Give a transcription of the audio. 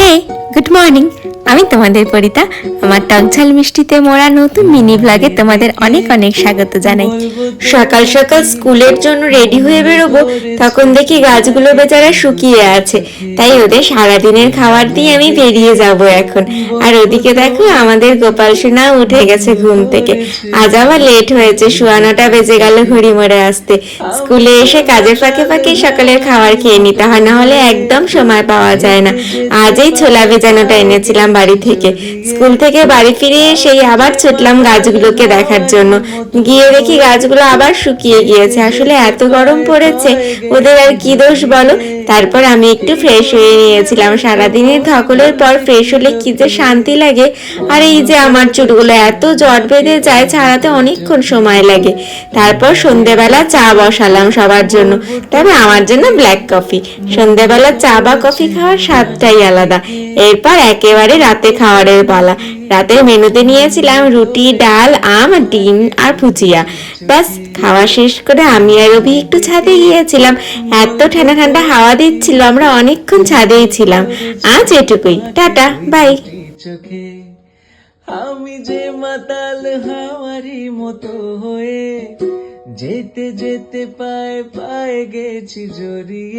High, good morning. আমি তোমাদের পরিতা। আমার টকঝাল মিষ্টিতে মোড়া নতুন মিনি ব্লগে তোমাদের অনেক অনেক স্বাগত জানাই। সকাল সকাল স্কুলের জন্য রেডি হয়ে বেরোবো, তখন দেখি গাছগুলো বেচারা শুকিয়ে আছে। তাই ওদের সারাদিনের খাবার দিয়ে আমি বেরিয়ে যাব এখন। আর ওদিকে দেখো আমাদের গোপাল সোনা উঠে গেছে ঘুম থেকে। আজ আবার লেট হয়েছে, 9:15 বেজে গেল ঘড়ি মোড়ে আসতে। স্কুলে এসে কাজের ফাঁকে ফাঁকে সকালের খাবার খেয়ে নিতে হয়, না হলে একদম সময় পাওয়া যায় না। আজ এই ছোলা ভেজানোটা এনেছিলাম বাড়ি থেকে। স্কুল থেকে বাড়ি ফিরে এসেই আবার ছুটলাম গাছগুলোকে দেখার জন্য। গিয়ে দেখি গাছগুলো আবার শুকিয়ে গিয়েছে। আসলে এত গরম পড়েছে, ওদের আর কি দোষ বলো। তারপর আমি একটু ফ্রেশ হয়ে নিয়েছিলাম। সারাদিনের ধকলের পর ফ্রেশ হলে কি যে শান্তি লাগে। আর এই যে আমার চুলগুলো এত জট বেঁধে যায়, ছাড়াতে অনেকক্ষণ সময় লাগে। তারপর সন্ধেবেলা চা বসালাম সবার জন্য, তবে আমার জন্য ব্ল্যাক কফি। সন্ধেবেলা চা বা কফি খাওয়ার স্বাদটাই আলাদা। এরপর একেবারে রাতে খাবারের পালা। রাতের মেনুতে নিয়েছিলাম রুটি, ডাল, আম, ডিম আর ভুজিয়া। ব্যাস, খাওয়া শেষ করে আমি আর রবি একটু ছাদে গিয়েছিলাম। এত ঠান্ডা ঠান্ডা হাওয়া দিচ্ছিল, আমরা অনেকক্ষণ ছাদেই ছিলাম। আজ এটুকুই, টাটা, বাই। আমি যে মাতাল হাওয়ারি মতো হয়ে যেতে যেতে পায়ে পায়ে গেছি জড়িয়ে।